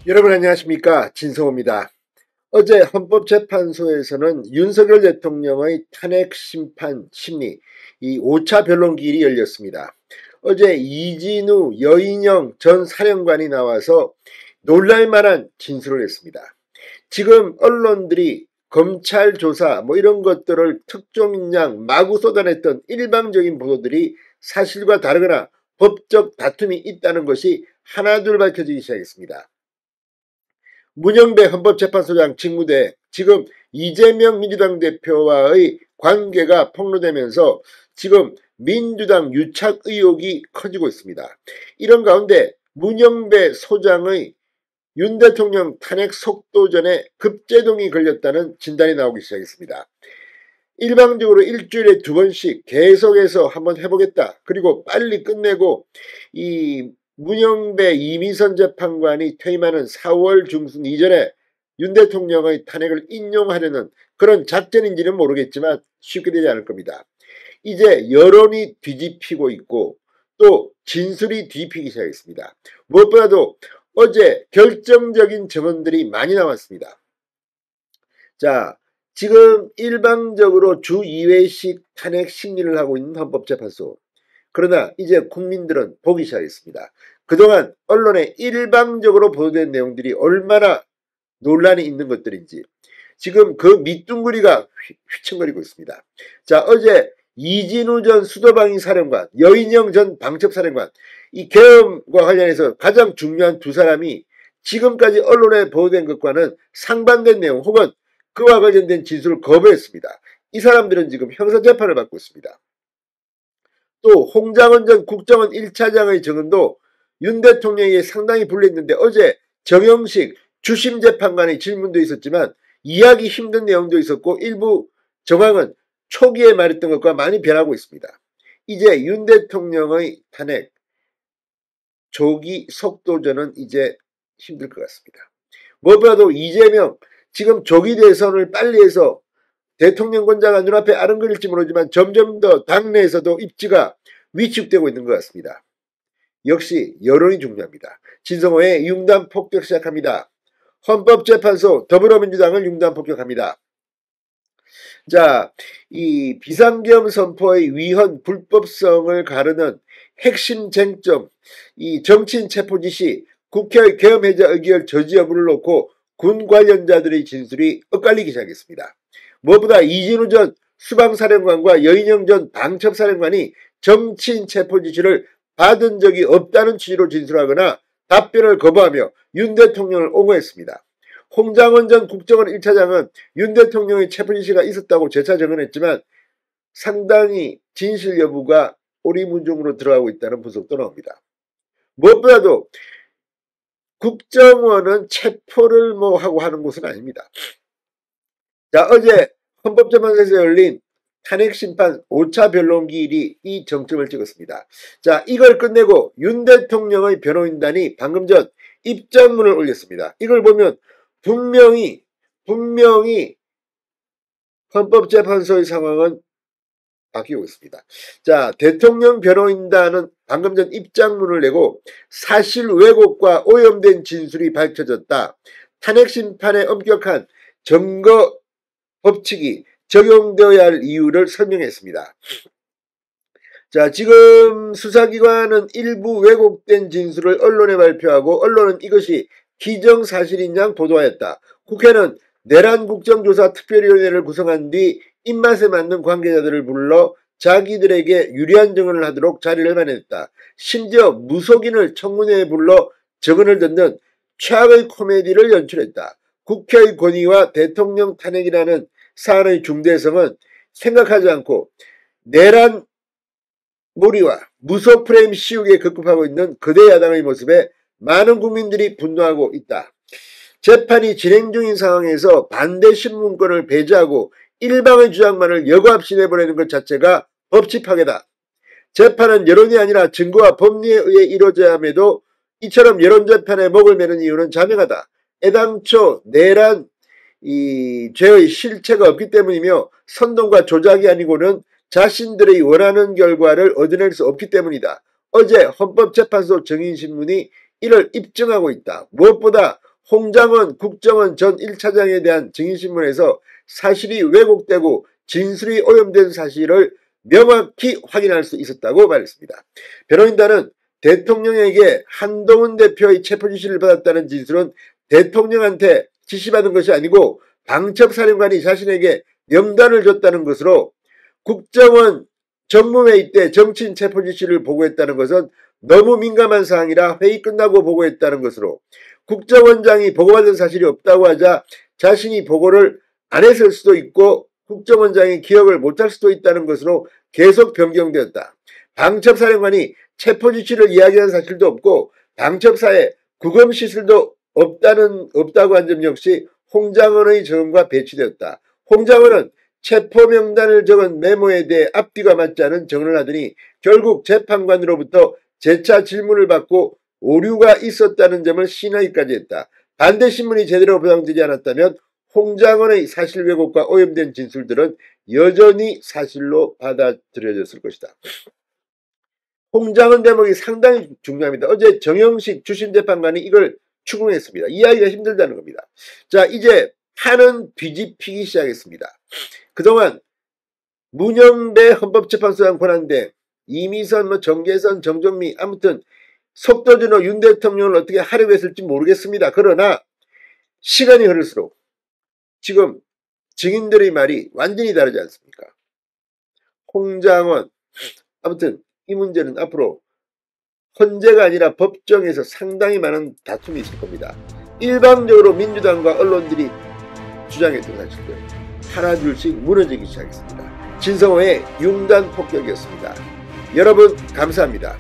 여러분 안녕하십니까, 진성호입니다. 어제 헌법재판소에서는 윤석열 대통령의 탄핵 심판 심리 이 5차 변론기일이 열렸습니다. 어제 이진우 여인영 전 사령관이 나와서 놀랄만한 진술을 했습니다. 지금 언론들이 검찰 조사 이런 것들을 특종인 양 마구 쏟아냈던 일방적인 보도들이 사실과 다르거나 법적 다툼이 있다는 것이 하나둘 밝혀지기 시작했습니다. 문영배 헌법재판소장 직무대, 지금 이재명 민주당 대표와의 관계가 폭로되면서 지금 민주당 유착 의혹이 커지고 있습니다. 이런 가운데 문영배 소장의 윤 대통령 탄핵 속도전에 급제동이 걸렸다는 진단이 나오기 시작했습니다. 일방적으로 일주일에 2번씩 계속해서 한번 해보겠다. 그리고 빨리 끝내고 이 문영배 이미선 재판관이 퇴임하는 4월 중순 이전에 윤 대통령의 탄핵을 인용하려는 그런 작전인지는 모르겠지만 쉽게 되지 않을 겁니다. 이제 여론이 뒤집히고 있고 또 진술이 뒤집히기 시작했습니다. 무엇보다도 어제 결정적인 증언들이 많이 나왔습니다. 자, 지금 일방적으로 주 2회씩 탄핵 심리를 하고 있는 헌법재판소. 그러나 이제 국민들은 보기 시작했습니다. 그동안 언론에 일방적으로 보도된 내용들이 얼마나 논란이 있는 것들인지 지금 그 밑둥그리가 휘청거리고 있습니다. 자, 어제 이진우 전 수도방위 사령관, 여인영 전 방첩사령관, 이 계엄과 관련해서 가장 중요한 두 사람이 지금까지 언론에 보도된 것과는 상반된 내용 혹은 그와 관련된 진술을 거부했습니다. 이 사람들은 지금 형사재판을 받고 있습니다. 또 홍장원 전 국정원 1차장의 증언도 윤 대통령에게 상당히 불리했는데 어제 정영식 주심재판관의 질문도 있었지만 이해하기 힘든 내용도 있었고 일부 정황은 초기에 말했던 것과 많이 변하고 있습니다. 이제 윤 대통령의 탄핵 조기 속도전은 이제 힘들 것 같습니다. 무엇보다도 이재명 지금 조기 대선을 빨리 해서 대통령 권자가 눈앞에 아른거릴지 모르지만 점점 더 당내에서도 입지가 위축되고 있는 것 같습니다. 역시 여론이 중요합니다. 진성호의 융단 폭격 시작합니다. 헌법재판소 더불어민주당을 융단 폭격합니다. 자, 이 비상계엄 선포의 위헌 불법성을 가르는 핵심 쟁점, 이 정치인 체포 지시, 국회의 계엄 해제 의결 저지 여부를 놓고 군 관련자들의 진술이 엇갈리기 시작했습니다. 무엇보다 이진우 전 수방사령관과 여인영 전 방첩사령관이 정치인 체포 지시를 받은 적이 없다는 취지로 진술하거나 답변을 거부하며 윤 대통령을 옹호했습니다. 홍장원 전 국정원 1차장은 윤 대통령의 체포 지시가 있었다고 재차 증언했지만 상당히 진실 여부가 오리무중으로 들어가고 있다는 분석도 나옵니다. 무엇보다도 국정원은 체포를 하고 하는 곳은 아닙니다. 자, 어제 헌법재판소에서 열린 탄핵심판 5차 변론기일이 이 정점을 찍었습니다. 자, 이걸 끝내고 윤 대통령의 변호인단이 방금 전 입장문을 올렸습니다. 이걸 보면 분명히 헌법재판소의 상황은 바뀌고 있습니다. 자, 대통령 변호인단은 방금 전 입장문을 내고 사실 왜곡과 오염된 진술이 밝혀졌다. 탄핵심판의 엄격한 증거 법칙이 적용되어야 할 이유를 설명했습니다. 자, 지금 수사기관은 일부 왜곡된 진술을 언론에 발표하고 언론은 이것이 기정사실인 양 보도하였다. 국회는 내란 국정조사 특별위원회를 구성한 뒤 입맛에 맞는 관계자들을 불러 자기들에게 유리한 증언을 하도록 자리를 마련했다. 심지어 무속인을 청문회에 불러 증언을 듣는 최악의 코미디를 연출했다. 국회의 권위와 대통령 탄핵이라는 사안의 중대성은 생각하지 않고 내란 몰이와 무속 프레임 씌우기에 급급하고 있는 거대 야당의 모습에 많은 국민들이 분노하고 있다. 재판이 진행 중인 상황에서 반대 신문권을 배제하고 일방의 주장만을 여과 없이 내보내는 것 자체가 법치 파괴다. 재판은 여론이 아니라 증거와 법리에 의해 이루어져야 함에도 이처럼 여론재판에 목을 매는 이유는 자명하다. 애당초 내란 이 죄의 실체가 없기 때문이며 선동과 조작이 아니고는 자신들의 원하는 결과를 얻어낼 수 없기 때문이다. 어제 헌법재판소 증인신문이 이를 입증하고 있다. 무엇보다 홍장원 국정원 전 1차장에 대한 증인신문에서 사실이 왜곡되고 진술이 오염된 사실을 명확히 확인할 수 있었다고 말했습니다. 변호인단은 대통령에게 한동훈 대표의 체포 지시를 받았다는 진술은 대통령한테 지시받은 것이 아니고 방첩사령관이 자신에게 명단을 줬다는 것으로 국정원 정무회의 때 정치인 체포 지시를 보고했다는 것은 너무 민감한 사항이라 회의 끝나고 보고했다는 것으로 국정원장이 보고받은 사실이 없다고 하자 자신이 보고를 안 했을 수도 있고 국정원장이 기억을 못할 수도 있다는 것으로 계속 변경되었다. 방첩사령관이 체포 지시를 이야기한 사실도 없고 방첩사에 구금 시설도 없다고 한 점 역시 홍장원의 증언과 배치되었다. 홍장원은 체포 명단을 적은 메모에 대해 앞뒤가 맞지 않은 증언을 하더니 결국 재판관으로부터 재차 질문을 받고 오류가 있었다는 점을 시인하기까지 했다. 반대 신문이 제대로 보장되지 않았다면 홍장원의 사실 왜곡과 오염된 진술들은 여전히 사실로 받아들여졌을 것이다. 홍장원 대목이 상당히 중요합니다. 어제 정영식 주심재판관이 이걸 추궁했습니다. 이해하기가 힘들다는 겁니다. 자, 이제 판은 뒤집히기 시작했습니다. 그동안 문영배 헌법재판소장 권한대, 이미선, 정계선, 정정미, 아무튼 속도준호 윤 대통령을 어떻게 하려고 했을지 모르겠습니다. 그러나 시간이 흐를수록 지금 증인들의 말이 완전히 다르지 않습니까? 홍장원, 아무튼 이 문제는 앞으로 헌재가 아니라 법정에서 상당히 많은 다툼이 있을 겁니다. 일방적으로 민주당과 언론들이 주장했던 사실들 하나둘씩 무너지기 시작했습니다. 진성호의 융단 폭격이었습니다. 여러분 감사합니다.